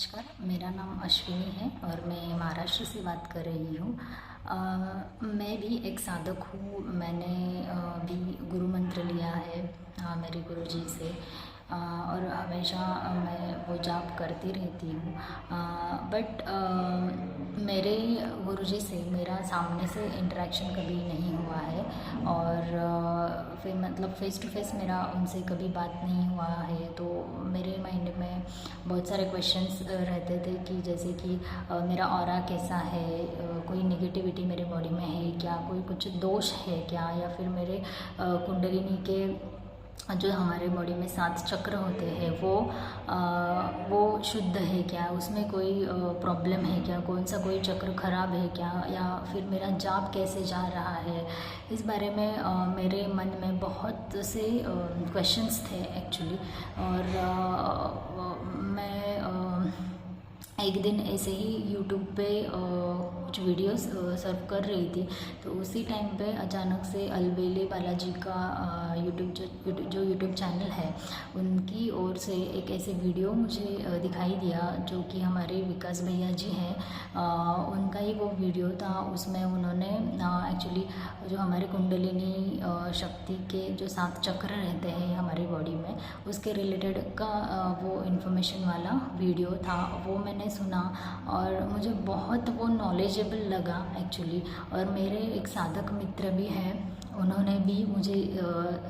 नमस्कार, मेरा नाम अश्विनी है और मैं महाराष्ट्र से बात कर रही हूँ। मैं भी एक साधक हूँ। मैंने भी गुरु मंत्र लिया है मेरे गुरुजी से और हमेशा मैं वो जाप करती रहती हूँ। बट मेरे गुरुजी से मेरा सामने से इंटरेक्शन कभी नहीं हुआ है और फिर मतलब फ़ेस टू फेस मेरा उनसे कभी बात नहीं हुआ है। तो मेरे माइंड में बहुत सारे क्वेश्चंस रहते थे कि जैसे कि मेरा ऑरा कैसा है, कोई नेगेटिविटी मेरे बॉडी में है क्या, कोई कुछ दोष है क्या, या फिर मेरे कुंडलिनी के जो हमारे बॉडी में 7 चक्र होते हैं वो शुद्ध है क्या, उसमें कोई प्रॉब्लम है क्या, कौन सा कोई चक्र खराब है क्या, या फिर मेरा जाप कैसे जा रहा है। इस बारे में मेरे मन में बहुत से क्वेश्चंस थे एक्चुअली। और मैं एक दिन ऐसे ही यूट्यूब पे कुछ वीडियोस सर्व कर रही थी, तो उसी टाइम पे अचानक से अलबेले बालाजी का यूट्यूब चैनल है, उनकी ओर से एक ऐसे वीडियो मुझे दिखाई दिया जो कि हमारे विकास भैया जी हैं, उनका ही वो वीडियो था। उसमें उन्होंने एक्चुअली जो हमारे कुंडलिनी शक्ति के जो 7 चक्र रहते हैं हमारी बॉडी में, उसके रिलेटेड का वो इन्फॉर्मेशन वाला वीडियो था। वो मैंने सुना और मुझे बहुत वो नॉलेजेबल लगा एक्चुअली। और मेरे एक साधक मित्र भी हैं, उन्होंने भी मुझे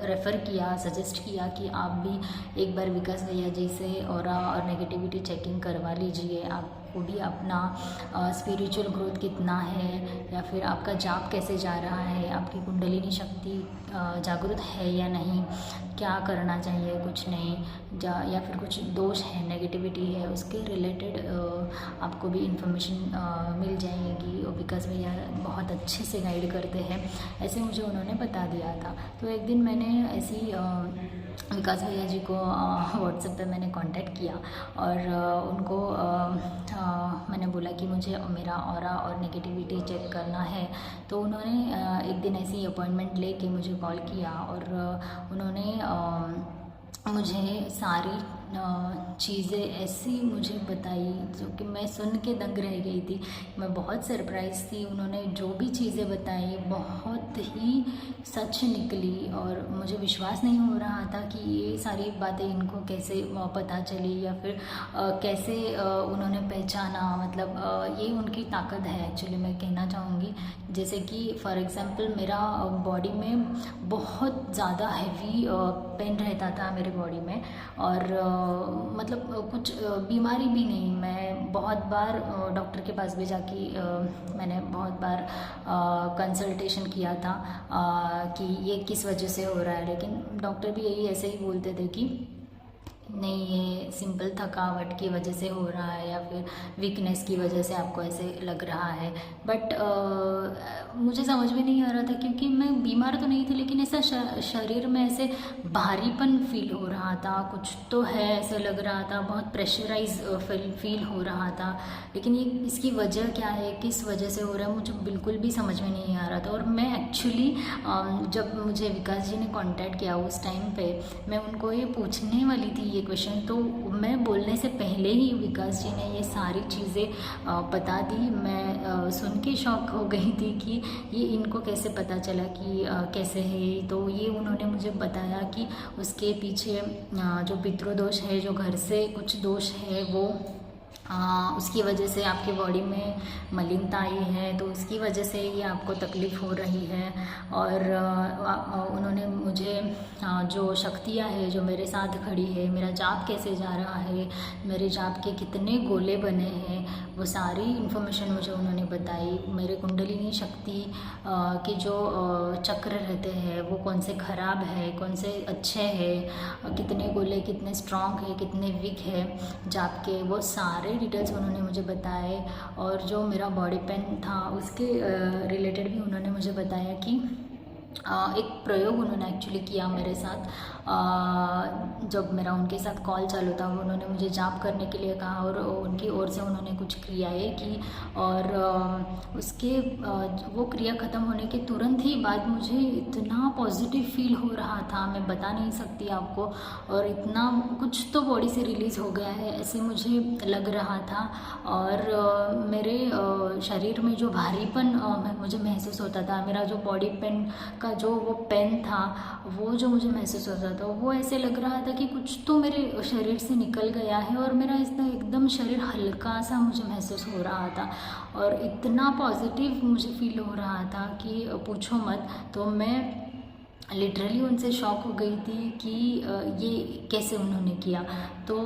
रेफ़र किया, सजेस्ट किया कि आप भी एक बार विकास भैया जी से और नेगेटिविटी चेकिंग करवा लीजिए। आपको भी अपना स्पिरिचुअल ग्रोथ कितना है, या फिर आपका जाप कैसे जा रहा है, आपकी कुंडलिनी शक्ति जागृत है या नहीं, क्या करना चाहिए, कुछ नहीं, या फिर कुछ दोष है, नेगेटिविटी है, उसके रिलेटेड आपको भी इंफॉर्मेशन मिल जाएगी। और विकास भैया बहुत अच्छे से गाइड करते हैं, ऐसे मुझे उन्होंने बता दिया था। तो एक दिन मैंने ऐसी विकास भैया जी को व्हाट्सएप पे मैंने कांटेक्ट किया और उनको मैंने बोला कि मुझे मेरा ऑरा और नेगेटिविटी चेक करना है। तो उन्होंने एक दिन ऐसी अपॉइंटमेंट लेके मुझे कॉल किया और उन्होंने मुझे सारी चीज़ें ऐसी मुझे बताई जो कि मैं सुन के दंग रह गई थी। मैं बहुत सरप्राइज़ थी। उन्होंने जो भी चीज़ें बताई बहुत ही सच निकली और मुझे विश्वास नहीं हो रहा था कि ये सारी बातें इनको कैसे पता चली, या फिर कैसे उन्होंने पहचाना। मतलब ये उनकी ताकत है एक्चुअली, मैं कहना चाहूँगी। जैसे कि फॉर एग्ज़ाम्पल मेरा बॉडी में बहुत ज़्यादा हैवी पेन रहता था मेरे बॉडी में, और मतलब कुछ बीमारी भी नहीं। मैं बहुत बार डॉक्टर के पास भी जाके मैंने बहुत बार कंसल्टेशन किया था कि ये किस वजह से हो रहा है, लेकिन डॉक्टर भी यही ऐसे ही बोलते थे कि नहीं, ये सिंपल थकावट की वजह से हो रहा है, या फिर वीकनेस की वजह से आपको ऐसे लग रहा है। बट मुझे समझ में नहीं आ रहा था, क्योंकि मैं बीमार तो नहीं थी, लेकिन ऐसा शरीर में ऐसे भारीपन फील हो रहा था, कुछ तो है ऐसे लग रहा था, बहुत प्रेशराइज फील हो रहा था। लेकिन ये इसकी वजह क्या है, किस वजह से हो रहा है, मुझे बिल्कुल भी समझ में नहीं आ रहा था। और मैं एक्चुअली जब मुझे विकास जी ने कांटेक्ट किया उस टाइम पे, मैं उनको ये पूछने वाली थी ये क्वेश्चन, तो मैं बोलने से पहले ही विकास जी ने ये सारी चीज़ें बता दी। मैं सुन के शॉक हो गई थी कि ये इनको कैसे पता चला कि कैसे है। तो ये उन्होंने मुझे बताया कि उसके पीछे जो पितृदोष है, जो घर से कुछ दोष है, वो उसकी वजह से आपकी बॉडी में मलिनता आई है, तो उसकी वजह से ये आपको तकलीफ़ हो रही है। और उन्होंने मुझे जो शक्तियाँ है जो मेरे साथ खड़ी है, मेरा जाप कैसे जा रहा है, मेरे जाप के कितने गोले बने हैं, वो सारी इन्फॉर्मेशन मुझे उन्होंने बताई। मेरे कुंडलिनी शक्ति के जो चक्र रहते हैं वो कौन से ख़राब है, कौन से अच्छे हैं, कितने गोले कितने स्ट्रॉन्ग है, कितने वीक है जाप के, वो सारे डिटेल्स उन्होंने मुझे बताए। और जो मेरा बॉडी पेन था उसके रिलेटेड भी उन्होंने मुझे बताया कि एक प्रयोग उन्होंने एक्चुअली किया मेरे साथ। जब मेरा उनके साथ कॉल चालू था उन्होंने मुझे जाप करने के लिए कहा और उनकी ओर से उन्होंने कुछ क्रियाएं की और उसके वो क्रिया ख़त्म होने के तुरंत ही बाद मुझे इतना पॉजिटिव फील हो रहा था, मैं बता नहीं सकती आपको। और इतना कुछ तो बॉडी से रिलीज़ हो गया है ऐसे मुझे लग रहा था। और मेरे शरीर में जो भारीपन मुझे महसूस होता था, मेरा जो बॉडी पेन का जो वो पेन था वो जो मुझे महसूस होता था, वो ऐसे लग रहा था कि कुछ तो मेरे शरीर से निकल गया है और मेरा इसका एकदम शरीर हल्का सा मुझे महसूस हो रहा था और इतना पॉजिटिव मुझे फील हो रहा था कि पूछो मत। तो मैं लिटरली उनसे शॉक हो गई थी कि ये कैसे उन्होंने किया। तो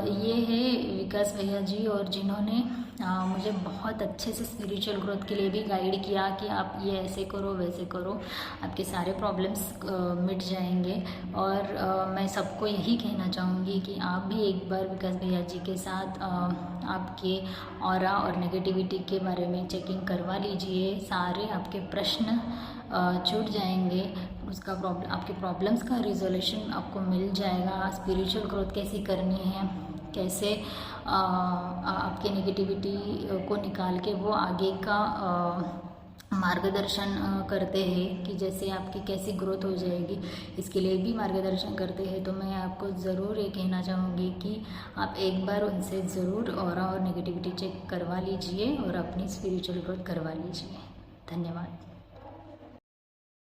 ये है विकास भैया जी, और जिन्होंने मुझे बहुत अच्छे से स्पिरिचुअल ग्रोथ के लिए भी गाइड किया कि आप ये ऐसे करो वैसे करो, आपके सारे प्रॉब्लम्स मिट जाएंगे। और मैं सबको यही कहना चाहूँगी कि आप भी एक बार विकास भैया जी के साथ आपके ऑरा और नेगेटिविटी के बारे में चेकिंग करवा लीजिए, सारे आपके प्रश्न छूट जाएंगे, उसका आपके प्रॉब्लम्स का रिजोल्यूशन आपको मिल जाएगा। स्पिरिचुअल ग्रोथ कैसी करनी है, कैसे आपके नेगेटिविटी को निकाल के वो आगे का मार्गदर्शन करते हैं कि जैसे आपकी कैसी ग्रोथ हो जाएगी, इसके लिए भी मार्गदर्शन करते हैं। तो मैं आपको ज़रूर ये कहना चाहूँगी कि आप एक बार उनसे ज़रूर ऑरा और नेगेटिविटी चेक करवा लीजिए और अपनी स्पिरिचुअल ग्रोथ करवा लीजिए। धन्यवाद।